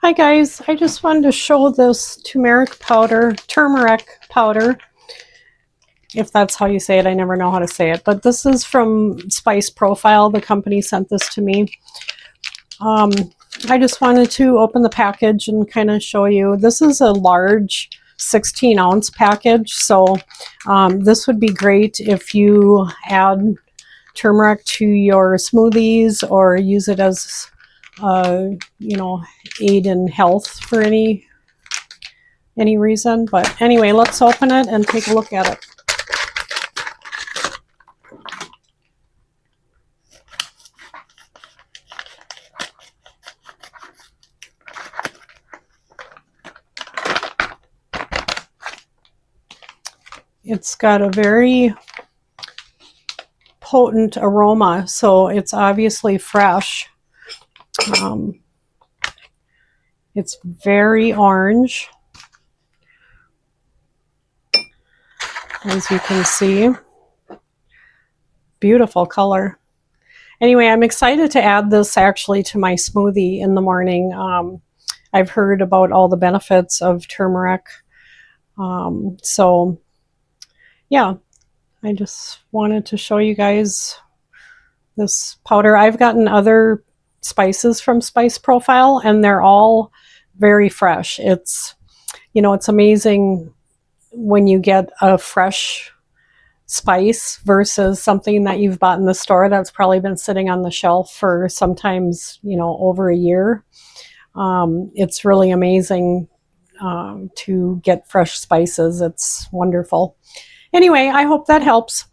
Hi guys, I just wanted to show this turmeric powder, if that's how you say it. I never know how to say it, but this is from Spice Profile. The company sent this to me. I just wanted to open the package and kind of show you. This is a large 16-ounce package, so this would be great if you add turmeric to your smoothies or use it as aid in health for any reason. But anyway, let's open it and take a look at it. It's got a very potent aroma, so it's obviously fresh. It's very orange, as you can see. Beautiful color. Anyway, I'm excited to add this actually to my smoothie in the morning. I've heard about all the benefits of turmeric. So yeah, I just wanted to show you guys this powder. I've gotten other spices from Spice Profile and they're all very fresh. It's amazing when you get a fresh spice versus something that you've bought in the store that's probably been sitting on the shelf for sometimes over a year. It's really amazing to get fresh spices. It's wonderful. Anyway, I hope that helps.